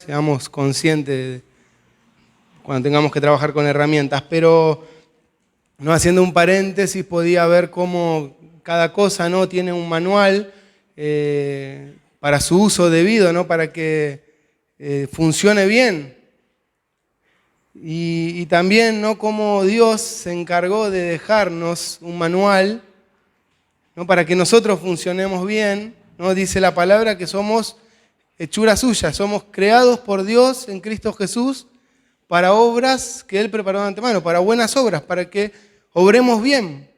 seamos conscientes de cuando tengamos que trabajar con herramientas, pero no haciendo un paréntesis, podía ver cómo cada cosa no tiene un manual para su uso debido, ¿no? Para que funcione bien. Y también ¿no? Cómo Dios se encargó de dejarnos un manual, ¿no? Para que nosotros funcionemos bien, ¿no? Dice la palabra que somos hechura suya, somos creados por Dios en Cristo Jesús para obras que Él preparó de antemano, para buenas obras, para que obremos bien,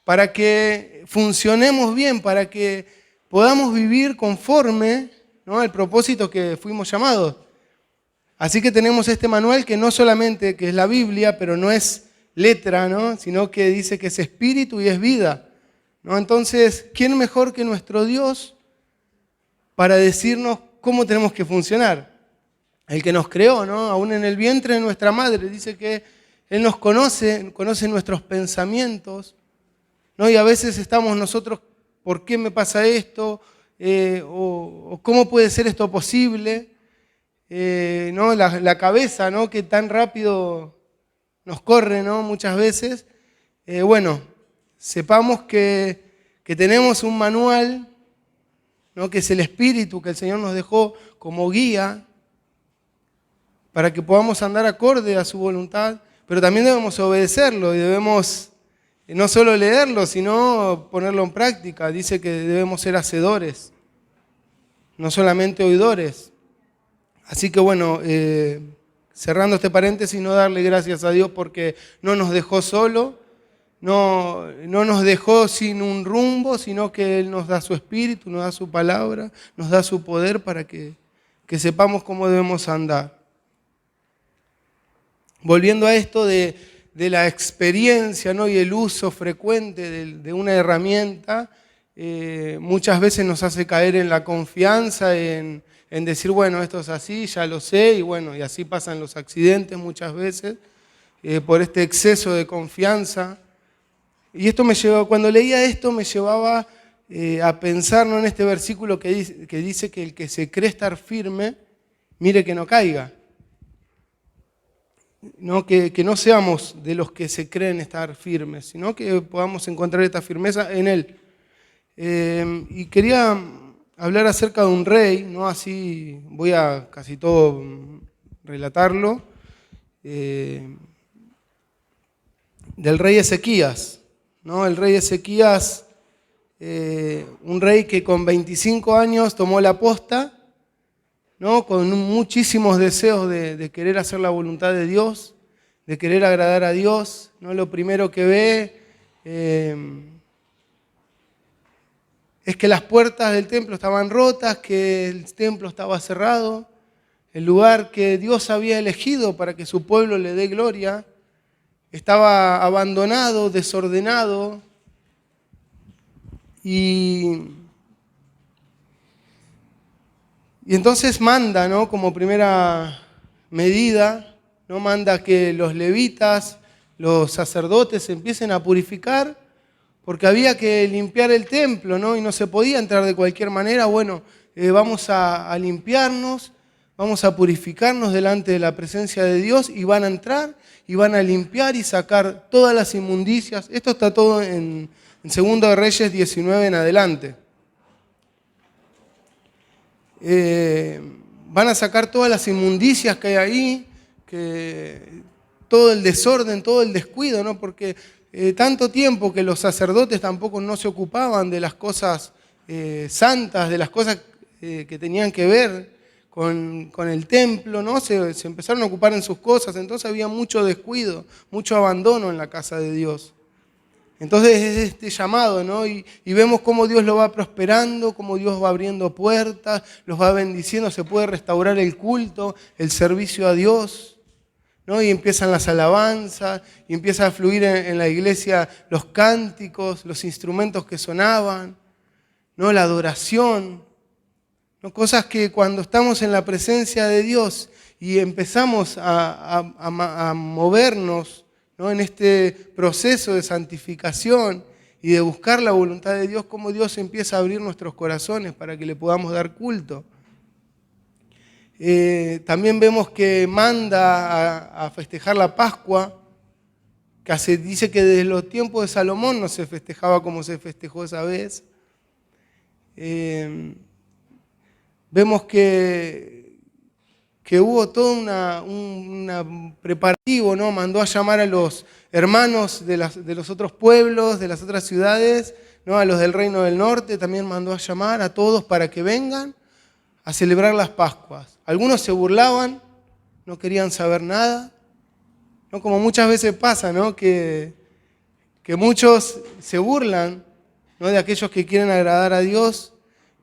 para que funcionemos bien, para que podamos vivir conforme, ¿no? al propósito que fuimos llamados. Así que tenemos este manual que no solamente que es la Biblia, pero no es letra, ¿no? Sino que dice que es espíritu y es vida, ¿no? Entonces, ¿quién mejor que nuestro Dios para decirnos cómo tenemos que funcionar? El que nos creó, ¿no? Aún en el vientre de nuestra madre, dice que Él nos conoce nuestros pensamientos, ¿no? Y a veces estamos nosotros, ¿por qué me pasa esto? O ¿cómo puede ser esto posible? ¿No? La cabeza, ¿no? Que tan rápido nos corre, ¿no? Muchas veces. Bueno, sepamos que tenemos un manual, ¿no? Que es el Espíritu que el Señor nos dejó como guía para que podamos andar acorde a su voluntad, pero también debemos obedecerlo y debemos no solo leerlo, sino ponerlo en práctica. Dice que debemos ser hacedores, no solamente oidores. Así que bueno, cerrando este paréntesis, no darle gracias a Dios porque no nos dejó solo, no nos dejó sin un rumbo, sino que Él nos da su espíritu, nos da su palabra, nos da su poder para que sepamos cómo debemos andar. Volviendo a esto de la experiencia, ¿no? y el uso frecuente de una herramienta, muchas veces nos hace caer en la confianza, en decir, bueno, esto es así, ya lo sé, y bueno, y así pasan los accidentes muchas veces, por este exceso de confianza. Y esto cuando leía esto me llevaba a pensar, ¿no? en este versículo que dice que el que se cree estar firme, mire que no caiga. ¿No? Que no seamos de los que se creen estar firmes, sino que podamos encontrar esta firmeza en Él. Y quería hablar acerca de un rey, ¿no? Así voy a casi todo relatarlo, del rey Ezequías, ¿no? El rey Ezequías, un rey que con 25 años tomó la posta, ¿no? Con muchísimos deseos de querer hacer la voluntad de Dios, de querer agradar a Dios, ¿no? Lo primero que ve es que las puertas del templo estaban rotas, que el templo estaba cerrado, el lugar que Dios había elegido para que su pueblo le dé gloria estaba abandonado, desordenado, y entonces manda, ¿no? Como primera medida, ¿no? Manda que los levitas, los sacerdotes empiecen a purificar, porque había que limpiar el templo, ¿no? Y no se podía entrar de cualquier manera. Bueno, vamos a limpiarnos, vamos a purificarnos delante de la presencia de Dios, y van a entrar y van a limpiar y sacar todas las inmundicias. Esto está todo en 2 de Reyes 19 en adelante. Van a sacar todas las inmundicias que hay ahí, todo el desorden, todo el descuido, ¿no? Porque tanto tiempo que los sacerdotes tampoco no se ocupaban de las cosas santas, de las cosas que tenían que ver con el templo, ¿no? Se empezaron a ocupar en sus cosas, entonces había mucho descuido, mucho abandono en la casa de Dios. Entonces es este llamado, ¿no? Y vemos cómo Dios lo va prosperando, cómo Dios va abriendo puertas, los va bendiciendo, se puede restaurar el culto, el servicio a Dios, ¿no? Y empiezan las alabanzas, y empieza a fluir en la iglesia los cánticos, los instrumentos que sonaban, ¿no? La adoración, ¿no? Cosas que cuando estamos en la presencia de Dios y empezamos a movernos, ¿no? En este proceso de santificación y de buscar la voluntad de Dios, cómo Dios empieza a abrir nuestros corazones para que le podamos dar culto. También vemos que manda a festejar la Pascua, que dice que desde los tiempos de Salomón no se festejaba como se festejó esa vez. Vemos que hubo todo un preparativo, ¿no? Mandó a llamar a los hermanos de los otros pueblos, de las otras ciudades, ¿no? A los del Reino del Norte también mandó a llamar a todos para que vengan a celebrar las Pascuas. Algunos se burlaban, no querían saber nada, ¿no? Como muchas veces pasa, ¿no? Que muchos se burlan, ¿no? De aquellos que quieren agradar a Dios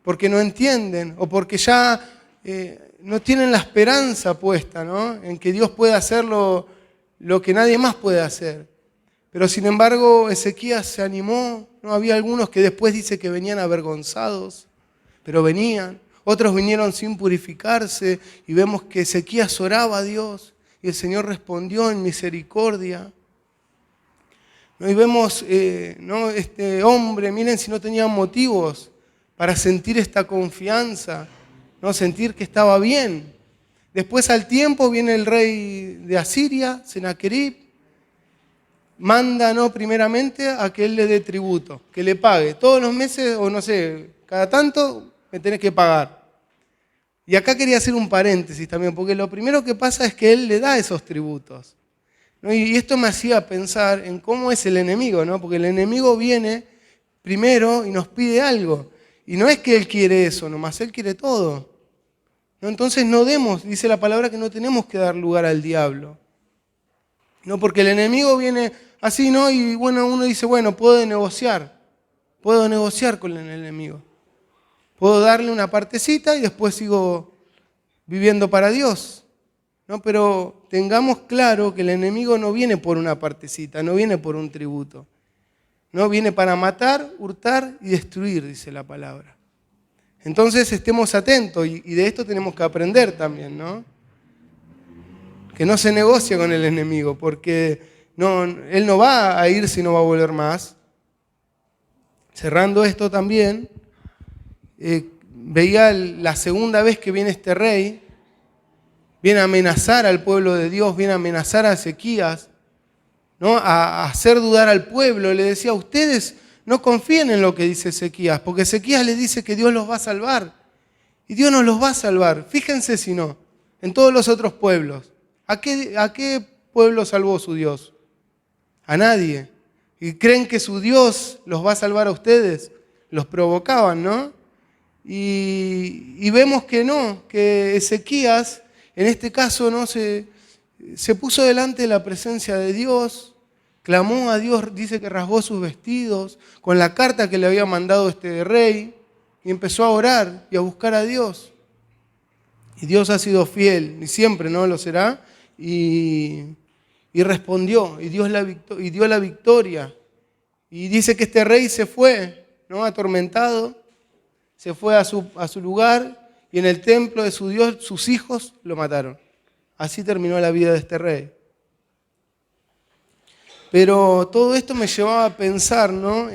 porque no entienden o porque ya no tienen la esperanza puesta, ¿no? En que Dios pueda hacer lo que nadie más puede hacer. Pero sin embargo Ezequías se animó, ¿no? Había algunos que después dice que venían avergonzados, pero venían. Otros vinieron sin purificarse y vemos que Ezequías oraba a Dios y el Señor respondió en misericordia. Y vemos, ¿no? Este hombre, miren si no tenía motivos para sentir esta confianza, ¿no? Sentir que estaba bien. Después al tiempo viene el rey de Asiria, Sennacherib, manda, ¿no? Primeramente a que él le dé tributo, que le pague. Todos los meses, o no sé, cada tanto me tenés que pagar. Y acá quería hacer un paréntesis también, porque lo primero que pasa es que él le da esos tributos, ¿no? Y esto me hacía pensar en cómo es el enemigo, ¿no? Porque el enemigo viene primero y nos pide algo. Y no es que él quiere eso, nomás él quiere todo, ¿no? Entonces no demos, dice la palabra que no tenemos que dar lugar al diablo, ¿no? Porque el enemigo viene así, ¿no? Y bueno, uno dice, bueno, puedo negociar con el enemigo. Puedo darle una partecita y después sigo viviendo para Dios, ¿no? Pero tengamos claro que el enemigo no viene por una partecita, no viene por un tributo. No viene para matar, hurtar y destruir, dice la palabra. Entonces estemos atentos y de esto tenemos que aprender también, ¿no? Que no se negocia con el enemigo, porque él no va a ir si no va a volver más. Cerrando esto también, veía la segunda vez que viene este rey, viene a amenazar al pueblo de Dios, viene a amenazar a Ezequías, ¿no? A hacer dudar al pueblo. Le decía, ustedes no confíen en lo que dice Ezequías, porque Ezequías les dice que Dios los va a salvar. Y Dios no los va a salvar. Fíjense si no, en todos los otros pueblos. ¿A qué pueblo salvó su Dios? A nadie. ¿Y creen que su Dios los va a salvar a ustedes? Los provocaban, ¿no? Y vemos que no, que Ezequías, en este caso, ¿no? Se puso delante de la presencia de Dios, clamó a Dios, dice que rasgó sus vestidos con la carta que le había mandado este rey y empezó a orar y a buscar a Dios. Y Dios ha sido fiel y siempre, ¿no? Lo será. Y respondió y dio la victoria. Y dice que este rey se fue, ¿no? Atormentado, se fue a su lugar y en el templo de su Dios sus hijos lo mataron. Así terminó la vida de este rey. Pero todo esto me llevaba a pensar, ¿no?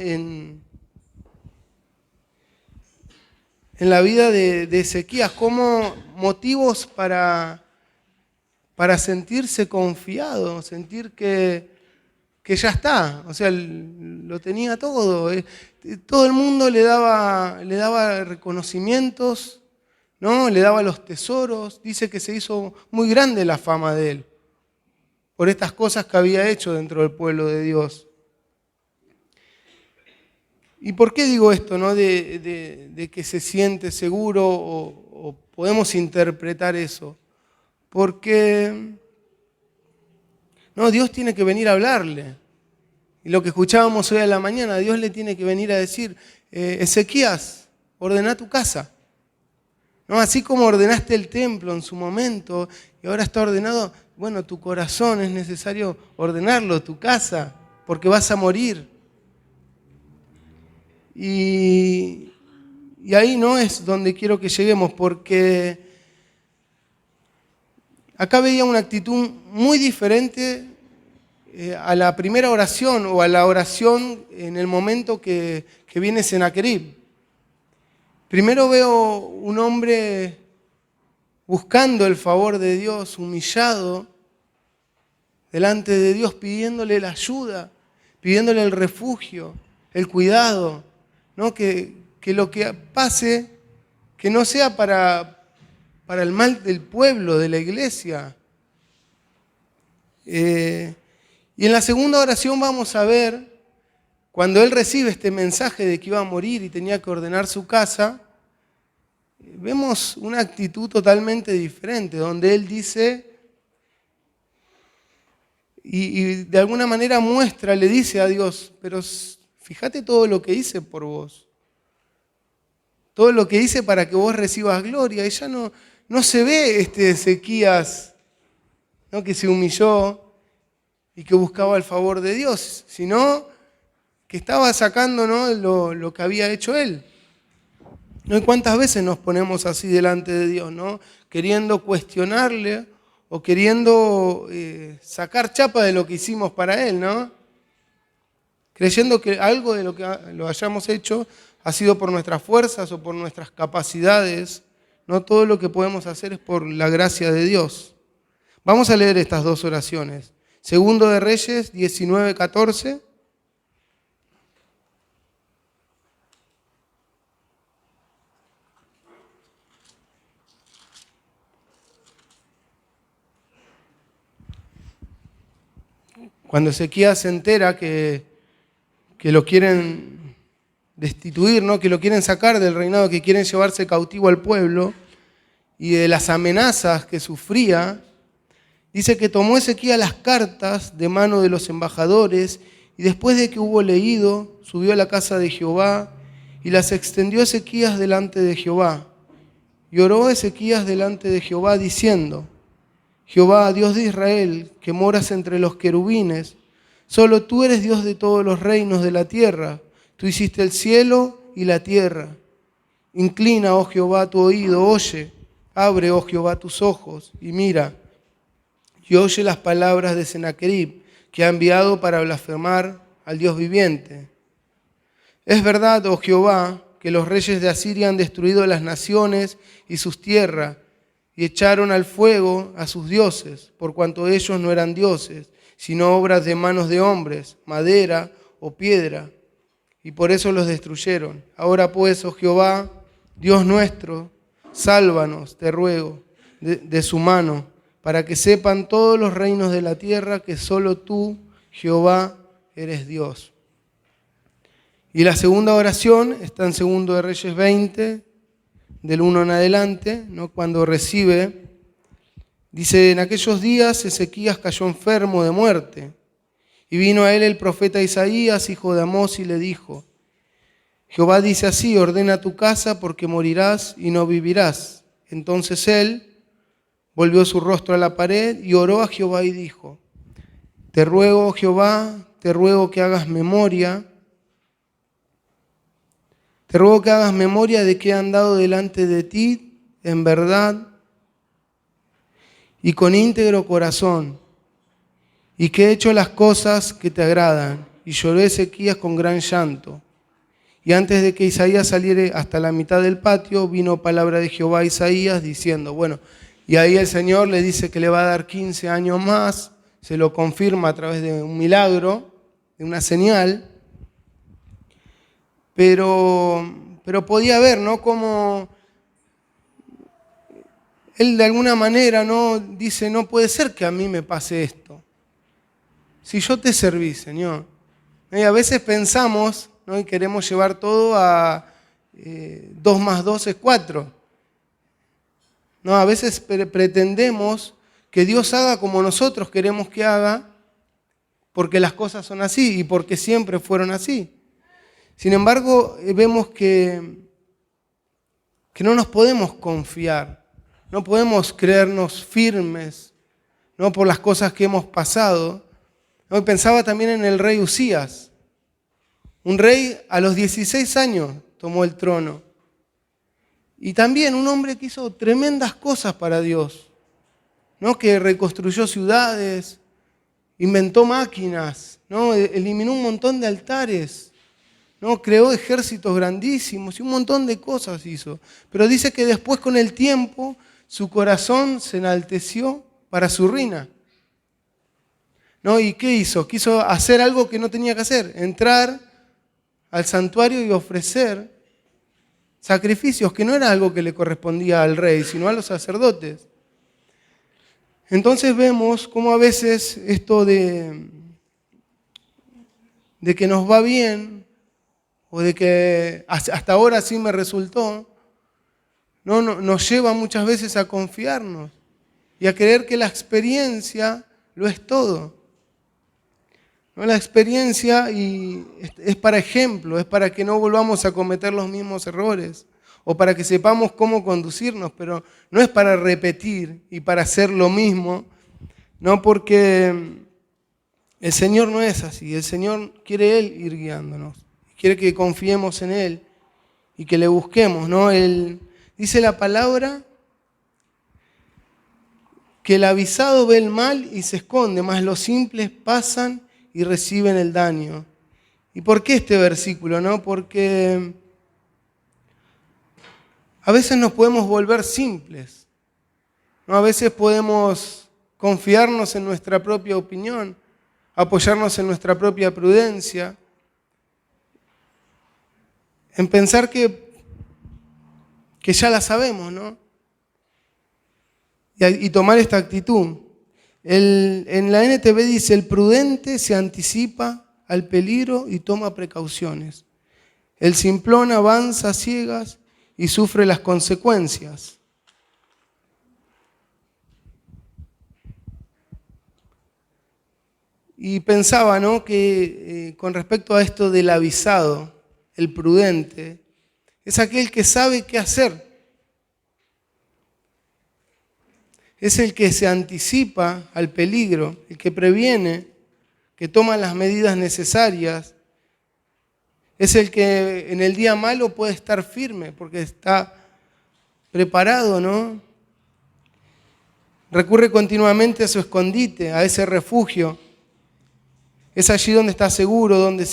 en la vida de Ezequías, como motivos para sentirse confiado, sentir que ya está, o sea, lo tenía todo. Todo el mundo le daba reconocimientos, ¿no? Le daba los tesoros. Dice que se hizo muy grande la fama de él por estas cosas que había hecho dentro del pueblo de Dios. ¿Y por qué digo esto, no? De que se siente seguro o podemos interpretar eso? Porque no, Dios tiene que venir a hablarle. Y lo que escuchábamos hoy a la mañana, Dios le tiene que venir a decir, Ezequías, ordena tu casa. ¿No? Así como ordenaste el templo en su momento y ahora está ordenado, bueno, tu corazón es necesario ordenarlo, tu casa, porque vas a morir. Y ahí no es donde quiero que lleguemos, porque acá veía una actitud muy diferente a la primera oración o a la oración en el momento que viene Sennacherib. Primero veo un hombre buscando el favor de Dios, humillado delante de Dios, pidiéndole la ayuda, pidiéndole el refugio, el cuidado, ¿no? Que lo que pase, que no sea para el mal del pueblo, de la iglesia. Y en la segunda oración vamos a ver, cuando él recibe este mensaje de que iba a morir y tenía que ordenar su casa, vemos una actitud totalmente diferente, donde él dice, y de alguna manera muestra, le dice a Dios, pero fíjate todo lo que hice por vos, todo lo que hice para que vos recibas gloria. Y ya no se ve este Ezequías, ¿no?, que se humilló y que buscaba el favor de Dios, sino que estaba sacando, ¿no?, lo que había hecho él. ¿No? ¿Y cuántas veces nos ponemos así delante de Dios, ¿no?, queriendo cuestionarle o queriendo sacar chapa de lo que hicimos para Él, ¿no? Creyendo que algo de lo que lo hayamos hecho ha sido por nuestras fuerzas o por nuestras capacidades. No todo lo que podemos hacer es por la gracia de Dios. Vamos a leer estas dos oraciones. Segundo de Reyes 19:14. Cuando Ezequías se entera que lo quieren destituir, ¿no?, que lo quieren sacar del reinado, que quieren llevarse cautivo al pueblo, y de las amenazas que sufría, dice que tomó Ezequías las cartas de mano de los embajadores, y después de que hubo leído, subió a la casa de Jehová, y las extendió Ezequías delante de Jehová. Y oró Ezequías delante de Jehová, diciendo: Jehová, Dios de Israel, que moras entre los querubines, solo tú eres Dios de todos los reinos de la tierra. Tú hiciste el cielo y la tierra. Inclina, oh Jehová, tu oído, oye. Abre, oh Jehová, tus ojos y mira. Y oye las palabras de Sennacherib, que ha enviado para blasfemar al Dios viviente. Es verdad, oh Jehová, que los reyes de Asiria han destruido las naciones y sus tierras, y echaron al fuego a sus dioses, por cuanto ellos no eran dioses, sino obras de manos de hombres, madera o piedra, y por eso los destruyeron. Ahora pues, oh Jehová, Dios nuestro, sálvanos, te ruego, de su mano, para que sepan todos los reinos de la tierra que solo tú, Jehová, eres Dios. Y la segunda oración está en 2 de Reyes 20, del 1 en adelante, ¿no?, cuando recibe, dice: en aquellos días Ezequías cayó enfermo de muerte, y vino a él el profeta Isaías, hijo de Amós, y le dijo: Jehová dice así: ordena tu casa, porque morirás y no vivirás. Entonces él volvió su rostro a la pared y oró a Jehová y dijo: te ruego, Jehová, te ruego que hagas memoria. Te ruego que hagas memoria de que he andado delante de ti en verdad y con íntegro corazón, y que he hecho las cosas que te agradan. Y lloró Ezequías con gran llanto. Y antes de que Isaías saliera hasta la mitad del patio, vino palabra de Jehová a Isaías diciendo, bueno, y ahí el Señor le dice que le va a dar 15 años más, se lo confirma a través de un milagro, de una señal. Pero podía ver, ¿no?, cómo él de alguna manera, ¿no?, dice: no puede ser que a mí me pase esto. Si yo te serví, Señor. Y a veces pensamos, ¿no?, y queremos llevar todo a 2 más 2 es 4. No, a veces pretendemos que Dios haga como nosotros queremos que haga, porque las cosas son así y porque siempre fueron así. Sin embargo, vemos que no nos podemos confiar, no podemos creernos firmes, ¿no?, por las cosas que hemos pasado. ¿No? Pensaba también en el rey Usías. Un rey a los 16 años tomó el trono. Y también un hombre que hizo tremendas cosas para Dios, ¿no?, que reconstruyó ciudades, inventó máquinas, ¿no?, eliminó un montón de altares, ¿no?, creó ejércitos grandísimos y un montón de cosas hizo. Pero dice que después, con el tiempo, su corazón se enalteció para su ruina. ¿No? ¿Y qué hizo? Quiso hacer algo que no tenía que hacer, entrar al santuario y ofrecer sacrificios, que no era algo que le correspondía al rey, sino a los sacerdotes. Entonces vemos cómo a veces esto de que nos va bien, o de que hasta ahora sí me resultó, nos lleva muchas veces a confiarnos y a creer que la experiencia lo es todo. ¿No? La experiencia es para ejemplo, es para que no volvamos a cometer los mismos errores o para que sepamos cómo conducirnos, pero no es para repetir y para hacer lo mismo, no, porque el Señor no es así. El Señor quiere Él ir guiándonos, quiere que confiemos en Él y que le busquemos, ¿no? Dice la palabra que el avisado ve el mal y se esconde, mas los simples pasan y reciben el daño. ¿Y por qué este versículo? ¿No? Porque a veces nos podemos volver simples, ¿no? A veces podemos confiarnos en nuestra propia opinión, apoyarnos en nuestra propia prudencia, en pensar que ya la sabemos, ¿no? Y tomar esta actitud. En la NTV dice, el prudente se anticipa al peligro y toma precauciones. El simplón avanza a ciegas y sufre las consecuencias. Y pensaba, ¿no?, que con respecto a esto del avisado, el prudente, es aquel que sabe qué hacer. Es el que se anticipa al peligro, el que previene, que toma las medidas necesarias. Es el que en el día malo puede estar firme porque está preparado, ¿no? Recurre continuamente a su escondite, a ese refugio. Es allí donde está seguro, donde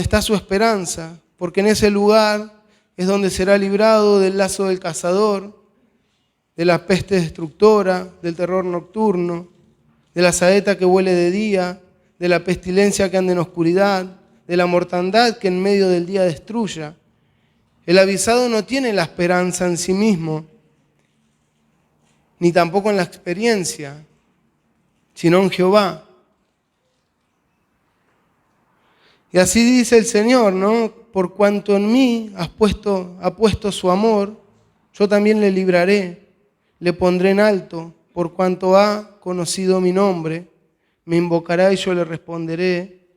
está su esperanza, porque en ese lugar es donde será librado del lazo del cazador, de la peste destructora, del terror nocturno, de la saeta que huele de día, de la pestilencia que anda en oscuridad, de la mortandad que en medio del día destruya. El avisado no tiene la esperanza en sí mismo, ni tampoco en la experiencia, sino en Jehová. Y así dice el Señor, ¿no? Por cuanto en mí ha puesto su amor, yo también le libraré, le pondré en alto, por cuanto ha conocido mi nombre, me invocará y yo le responderé.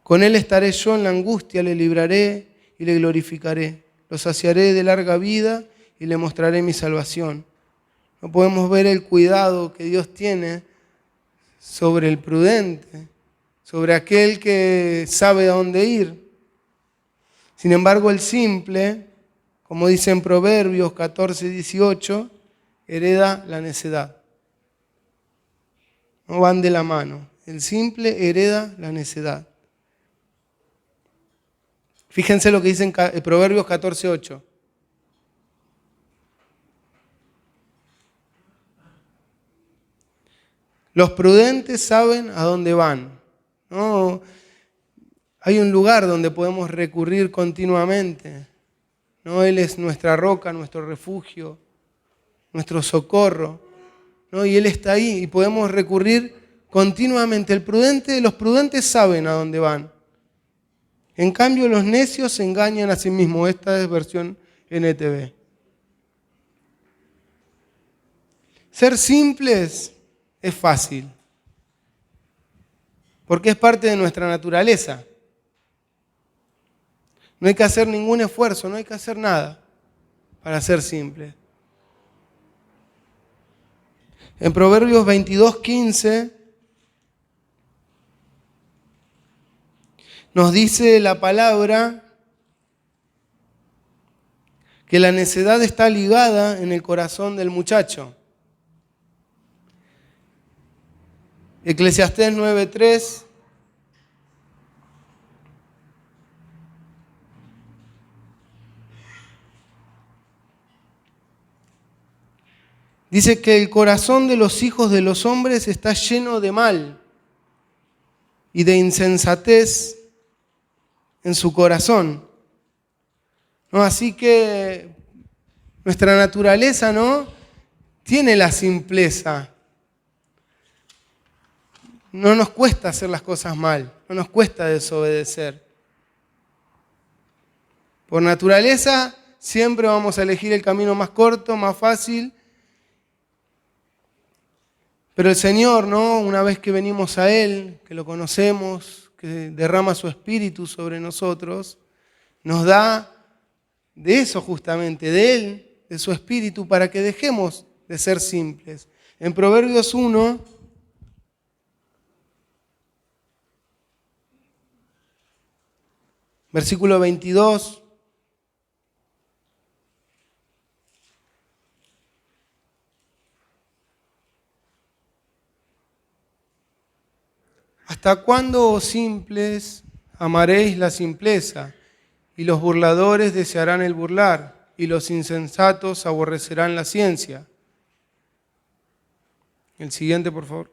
Con él estaré yo en la angustia, le libraré y le glorificaré. Lo saciaré de larga vida y le mostraré mi salvación. No podemos ver el cuidado que Dios tiene sobre el prudente, sobre aquel que sabe a dónde ir. Sin embargo, el simple, como dice en Proverbios 14:18, hereda la necedad. No van de la mano. El simple hereda la necedad. Fíjense lo que dice en Proverbios 14:8. Los prudentes saben a dónde van, ¿no? Hay un lugar donde podemos recurrir continuamente, ¿no? Él es nuestra roca, nuestro refugio, nuestro socorro, ¿no? Y Él está ahí y podemos recurrir continuamente. Los prudentes saben a dónde van. En cambio, los necios se engañan a sí mismos. Esta es versión NTV. Ser simples es fácil, porque es parte de nuestra naturaleza. No hay que hacer ningún esfuerzo, no hay que hacer nada para ser simple. En Proverbios 22:15 nos dice la palabra que la necedad está ligada en el corazón del muchacho. Eclesiastés 9:3 Dice que el corazón de los hijos de los hombres está lleno de mal y de insensatez en su corazón, ¿no? Así que nuestra naturaleza, ¿no?, tiene la simpleza. No nos cuesta hacer las cosas mal, no nos cuesta desobedecer. Por naturaleza siempre vamos a elegir el camino más corto, más fácil. Pero el Señor, ¿no?, una vez que venimos a Él, que lo conocemos, que derrama su Espíritu sobre nosotros, nos da de eso justamente, de Él, de su Espíritu, para que dejemos de ser simples. En Proverbios 1, versículo 22, ¿hasta cuándo, oh simples, amaréis la simpleza? Y los burladores desearán el burlar, y los insensatos aborrecerán la ciencia. El siguiente, por favor.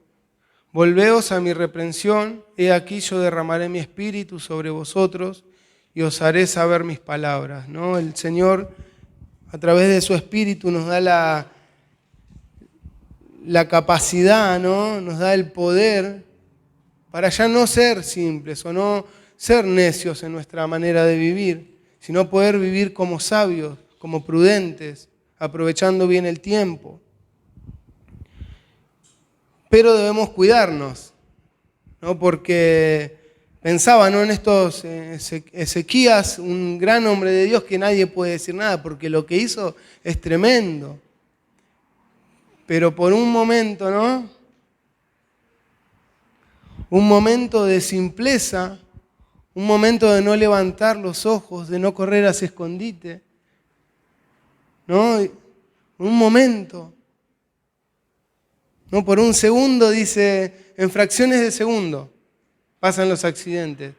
Volveos a mi reprensión, he aquí yo derramaré mi espíritu sobre vosotros, y os haré saber mis palabras, ¿no? El Señor, a través de su Espíritu, nos da la capacidad, ¿no?, nos da el poder para ya no ser simples o no ser necios en nuestra manera de vivir, sino poder vivir como sabios, como prudentes, aprovechando bien el tiempo. Pero debemos cuidarnos, ¿no?, porque pensaba, ¿no?, en estos Ezequías, un gran hombre de Dios que nadie puede decir nada, porque lo que hizo es tremendo. Pero por un momento, ¿no?, un momento de simpleza, un momento de no levantar los ojos, de no correr hacia escondite, ¿no? Un momento, ¿no? Por un segundo, dice, en fracciones de segundo pasan los accidentes,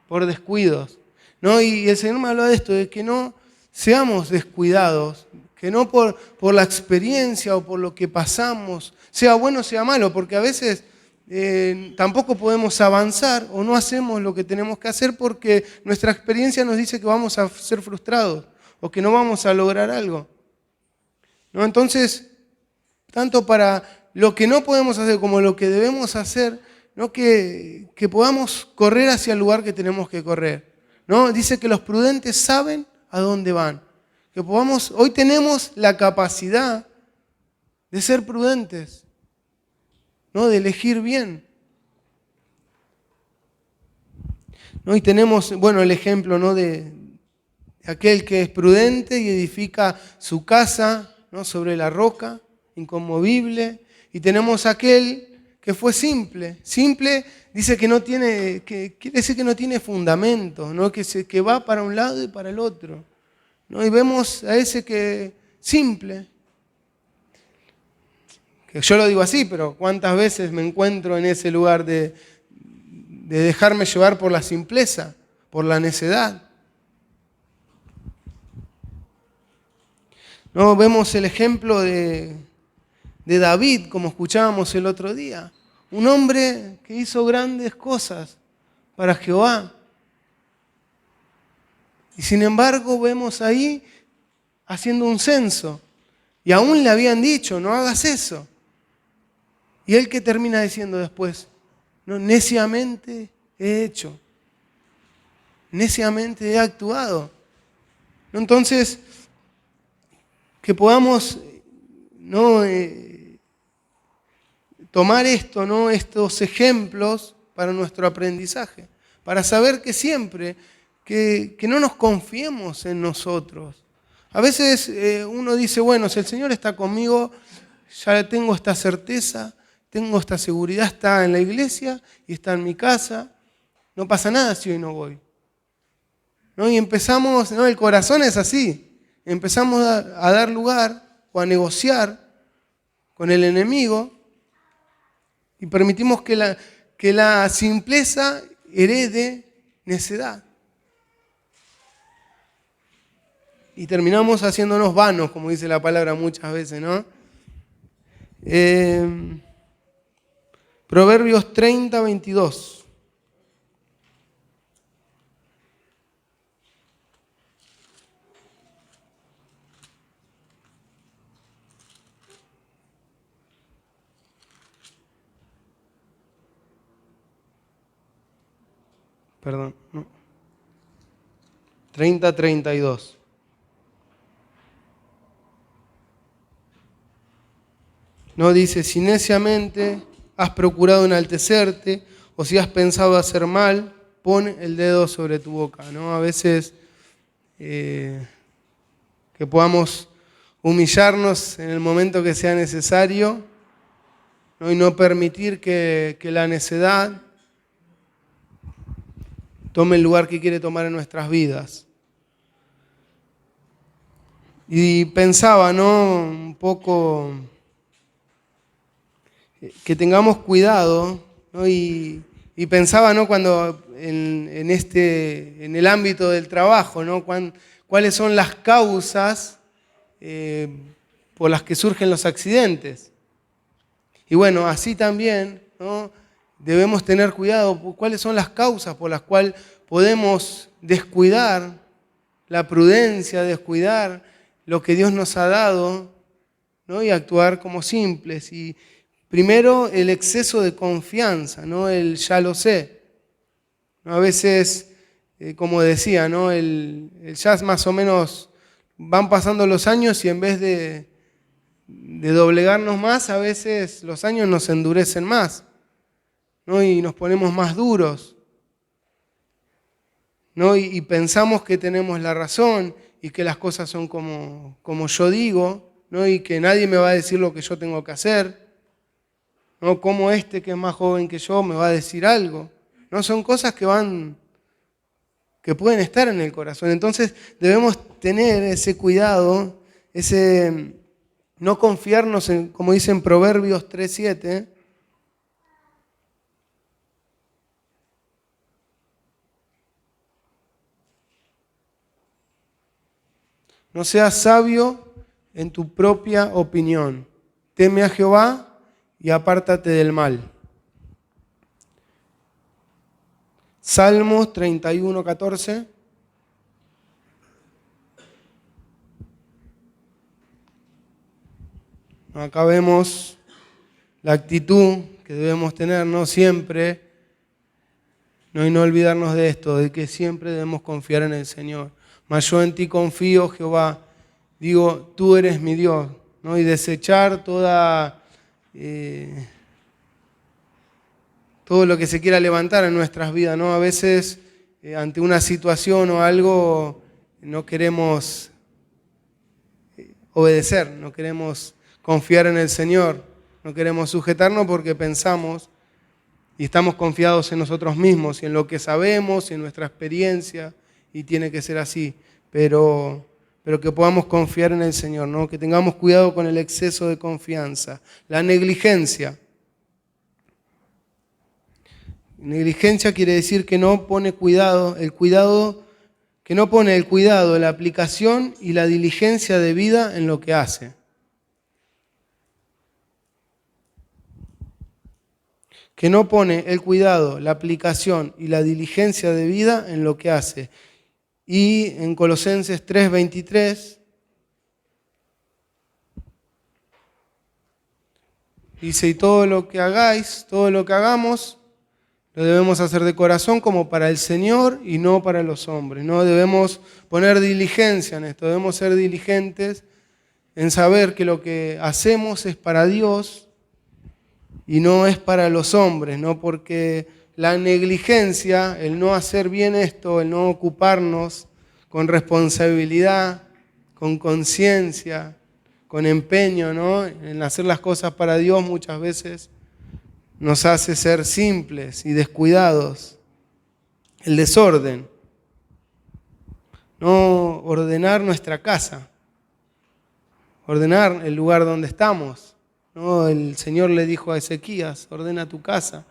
por descuidos, ¿no? Y el Señor me habló de esto, de que no seamos descuidados, que no por la experiencia o por lo que pasamos, sea bueno o sea malo, porque a veces tampoco podemos avanzar o no hacemos lo que tenemos que hacer porque nuestra experiencia nos dice que vamos a ser frustrados o que no vamos a lograr algo, ¿no? Entonces, tanto para lo que no podemos hacer como lo que debemos hacer, ¿no?, que podamos correr hacia el lugar que tenemos que correr, ¿no? Dice que los prudentes saben a dónde van. Que podamos, hoy tenemos la capacidad de ser prudentes, ¿no?, de elegir bien, ¿no? Y tenemos, bueno, el ejemplo, ¿no?, de aquel que es prudente y edifica su casa, ¿no?, sobre la roca, inconmovible. Y tenemos aquel que fue simple. Simple dice que no tiene, que quiere decir que no tiene fundamento, ¿no?, que va para un lado y para el otro, ¿no? Y vemos a ese que simple. Que yo lo digo así, pero ¿cuántas veces me encuentro en ese lugar de dejarme llevar por la simpleza, por la necedad? ¿No? Vemos el ejemplo de David, como escuchábamos el otro día. Un hombre que hizo grandes cosas para Jehová. Y sin embargo vemos ahí haciendo un censo. Y aún le habían dicho, no hagas eso. Y él que termina diciendo después, no, neciamente he hecho, neciamente he actuado. Entonces, que podamos, ¿no?, tomar esto, ¿no?, estos ejemplos para nuestro aprendizaje, para saber que siempre, que no nos confiemos en nosotros. A veces uno dice, bueno, si el Señor está conmigo, ya tengo esta certeza, tengo esta seguridad, está en la iglesia y está en mi casa, no pasa nada si hoy no voy, ¿no? Y empezamos, ¿no?, el corazón es así, empezamos a dar lugar o a negociar con el enemigo y permitimos que la simpleza herede necedad. Y terminamos haciéndonos vanos, como dice la palabra muchas veces, ¿no? Proverbios 30, 22. Perdón, no. 30, 32. No dice, si neciamente has procurado enaltecerte o si has pensado hacer mal, pon el dedo sobre tu boca, ¿no? A veces que podamos humillarnos en el momento que sea necesario, ¿no? Y no permitir que la necedad tome el lugar que quiere tomar en nuestras vidas. Y pensaba, ¿no? Un poco que tengamos cuidado, ¿no? Y pensaba, ¿no? Cuando en el ámbito del trabajo, ¿no? ¿Cuáles son las causas por las que surgen los accidentes? Y bueno, así también, ¿no? Debemos tener cuidado cuáles son las causas por las cuales podemos descuidar la prudencia, descuidar lo que Dios nos ha dado, ¿no? Y actuar como simples. Y primero, el exceso de confianza, ¿no? El ya lo sé. ¿No? A veces, como decía, ¿no? El ya más o menos van pasando los años y en vez de doblegarnos más, a veces los años nos endurecen más, ¿no? Y nos ponemos más duros, ¿no? Y pensamos que tenemos la razón y que las cosas son como yo digo, ¿no? Y que nadie me va a decir lo que yo tengo que hacer, ¿no? Como que es más joven que yo me va a decir algo, ¿no? Son cosas que pueden estar en el corazón. Entonces debemos tener ese cuidado, no confiarnos en, como dice en Proverbios 3:7, no seas sabio en tu propia opinión. Teme a Jehová y apártate del mal. Salmos 31:14. Acá vemos la actitud que debemos tener, ¿no? Siempre, ¿no? Y no olvidarnos de esto, de que siempre debemos confiar en el Señor. Mas yo en ti confío, Jehová. Digo, tú eres mi Dios, ¿no? Y desechar todo lo que se quiera levantar en nuestras vidas, ¿no? A veces, ante una situación o algo, no queremos obedecer, no queremos confiar en el Señor, no queremos sujetarnos porque pensamos y estamos confiados en nosotros mismos y en lo que sabemos y en nuestra experiencia, y tiene que ser así, pero que podamos confiar en el Señor, ¿no? Que tengamos cuidado con el exceso de confianza. La negligencia. Negligencia quiere decir que no pone cuidado, que no pone el cuidado, la aplicación y la diligencia debida en lo que hace. Que no pone el cuidado, la aplicación y la diligencia debida en lo que hace. Y en Colosenses 3:23 dice, y todo lo que hagáis, todo lo que hagamos, lo debemos hacer de corazón como para el Señor y no para los hombres. No debemos poner diligencia en esto, debemos ser diligentes en saber que lo que hacemos es para Dios y no es para los hombres, ¿no? Porque la negligencia, el no hacer bien esto, el no ocuparnos con responsabilidad, con conciencia, con empeño, ¿no? En hacer las cosas para Dios muchas veces nos hace ser simples y descuidados. El desorden. No ordenar nuestra casa, ordenar el lugar donde estamos, ¿no? El Señor le dijo a Ezequías, ordena tu casa.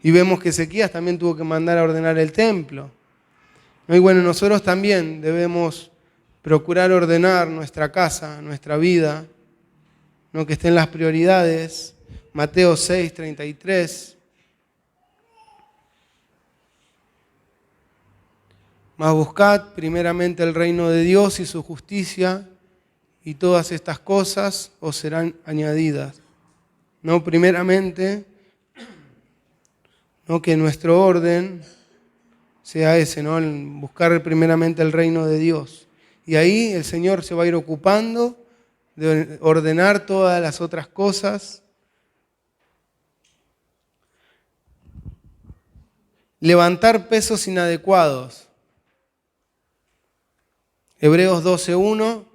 Y vemos que Ezequías también tuvo que mandar a ordenar el templo. Y bueno, nosotros también debemos procurar ordenar nuestra casa, nuestra vida, ¿no? Que estén las prioridades. Mateo 6:33. Mas buscad primeramente el reino de Dios y su justicia, y todas estas cosas os serán añadidas. No, primeramente, no, que nuestro orden sea ese, ¿no? Buscar primeramente el reino de Dios. Y ahí el Señor se va a ir ocupando de ordenar todas las otras cosas. Levantar pesos inadecuados. Hebreos 12:1.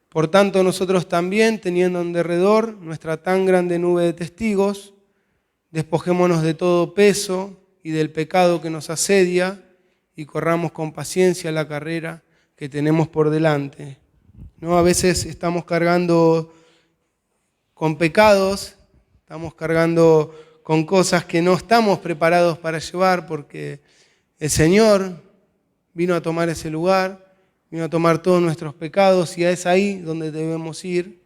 Por tanto, nosotros también, teniendo en derredor nuestra tan grande nube de testigos, despojémonos de todo peso y del pecado que nos asedia y corramos con paciencia la carrera que tenemos por delante. ¿No? A veces estamos cargando con pecados, estamos cargando con cosas que no estamos preparados para llevar porque el Señor vino a tomar ese lugar, vino a tomar todos nuestros pecados y es ahí donde debemos ir.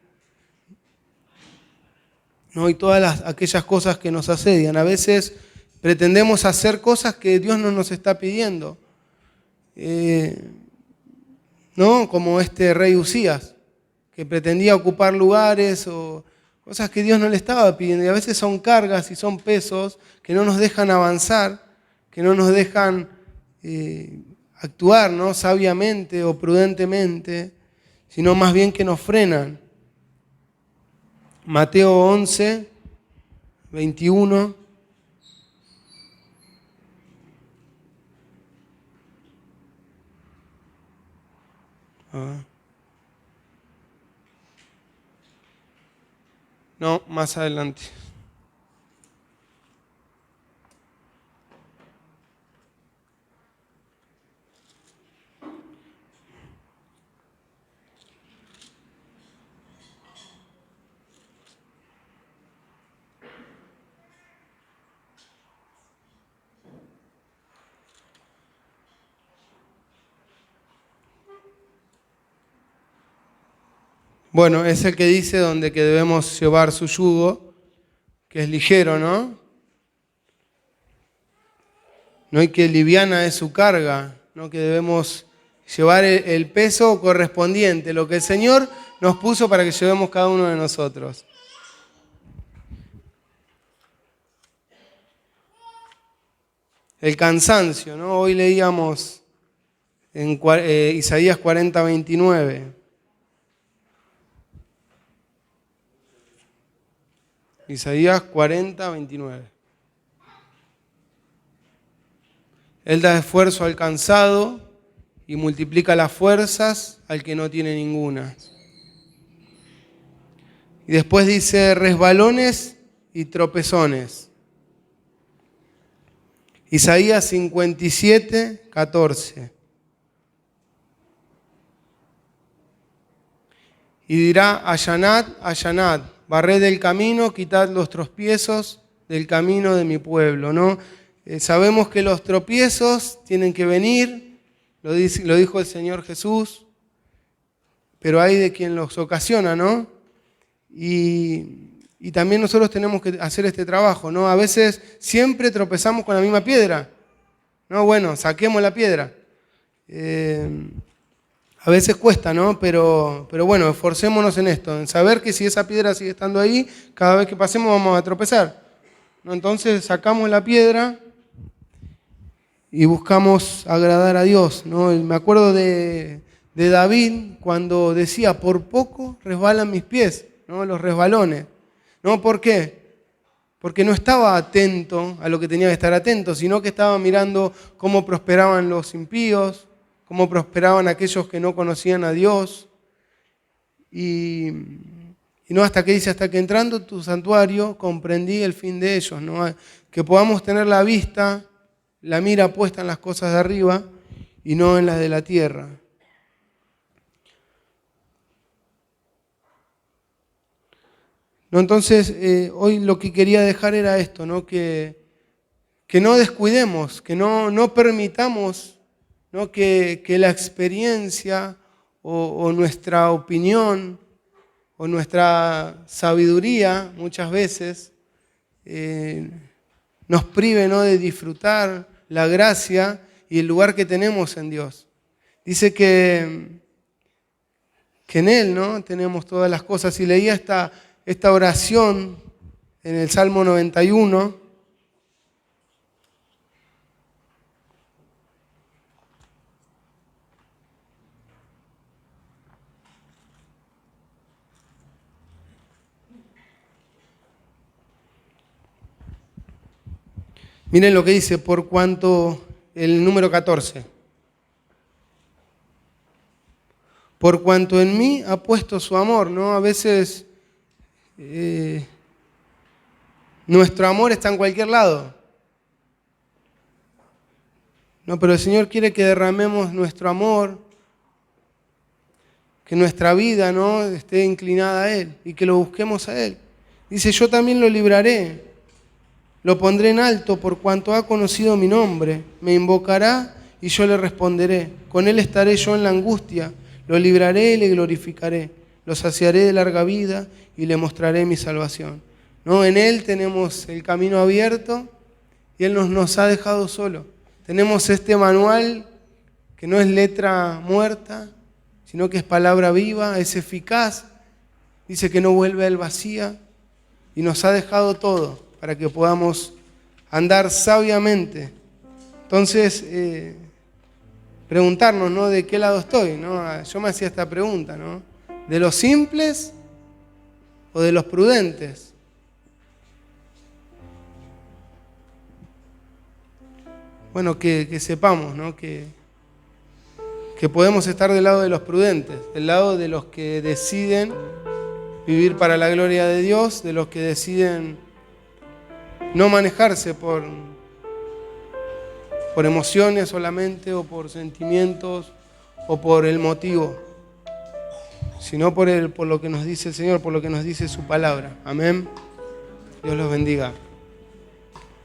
¿No? Y todas aquellas cosas que nos asedian. A veces pretendemos hacer cosas que Dios no nos está pidiendo. ¿No? Como este rey Usías, que pretendía ocupar lugares o cosas que Dios no le estaba pidiendo. Y a veces son cargas y son pesos que no nos dejan avanzar, que no nos dejan actuar, ¿no? Sabiamente o prudentemente, sino más bien que nos frenan. Mateo 11:21. No, más adelante. Bueno, es el que dice donde que debemos llevar su yugo, que es ligero, ¿no? No hay que liviana es su carga, ¿no? Que debemos llevar el peso correspondiente, lo que el Señor nos puso para que llevemos cada uno de nosotros. El cansancio, ¿no? Hoy leíamos en Isaías 40:29. Isaías 40:29. Él da esfuerzo al cansado y multiplica las fuerzas al que no tiene ninguna. Y después dice resbalones y tropezones. Isaías 57:14. Y dirá, allanad, allanad, barred el camino, quitad los tropiezos del camino de mi pueblo, ¿no? Sabemos que los tropiezos tienen que venir, lo dijo el Señor Jesús, pero hay de quien los ocasiona, ¿no? Y también nosotros tenemos que hacer este trabajo, ¿no? A veces siempre tropezamos con la misma piedra, ¿no? Bueno, saquemos la piedra. A veces cuesta, ¿no? Pero bueno, esforcémonos en esto, en saber que si esa piedra sigue estando ahí, cada vez que pasemos vamos a tropezar, ¿no? Entonces sacamos la piedra y buscamos agradar a Dios, ¿no? Me acuerdo de David cuando decía, por poco resbalan mis pies, ¿no? Los resbalones. ¿No? ¿Por qué? Porque no estaba atento a lo que tenía que estar atento, sino que estaba mirando cómo prosperaban los impíos, cómo prosperaban aquellos que no conocían a Dios. Y no hasta que dice, hasta que entrando en tu santuario comprendí el fin de ellos, ¿no? Que podamos tener la vista, la mira puesta en las cosas de arriba y no en las de la tierra. ¿No? Entonces, hoy lo que quería dejar era esto, ¿no? Que no descuidemos, que no permitamos ¿no? que la experiencia o nuestra opinión o nuestra sabiduría muchas veces nos prive, ¿no? de disfrutar la gracia y el lugar que tenemos en Dios. Dice que en Él, ¿no? tenemos todas las cosas. Y leía esta oración en el Salmo 91. Miren lo que dice, por cuanto, el número 14. Por cuanto en mí ha puesto su amor, ¿no? A veces nuestro amor está en cualquier lado. No, pero el Señor quiere que derramemos nuestro amor, que nuestra vida, ¿no? esté inclinada a Él y que lo busquemos a Él. Dice, yo también lo libraré, lo pondré en alto por cuanto ha conocido mi nombre. Me invocará y yo le responderé. Con Él estaré yo en la angustia. Lo libraré y le glorificaré. Lo saciaré de larga vida y le mostraré mi salvación. ¿No? En Él tenemos el camino abierto y Él nos ha dejado solo. Tenemos este manual que no es letra muerta, sino que es palabra viva, es eficaz. Dice que no vuelve a Él vacía y nos ha dejado todo para que podamos andar sabiamente. Entonces, preguntarnos, ¿no? ¿De qué lado estoy? ¿no? Yo me hacía esta pregunta, ¿no? ¿De los simples o de los prudentes? Bueno, que sepamos, ¿no? que podemos estar del lado de los prudentes, del lado de los que deciden vivir para la gloria de Dios, de los que deciden no manejarse por emociones solamente o por sentimientos o por el motivo, sino por lo que nos dice el Señor, por lo que nos dice su palabra. Amén. Dios los bendiga.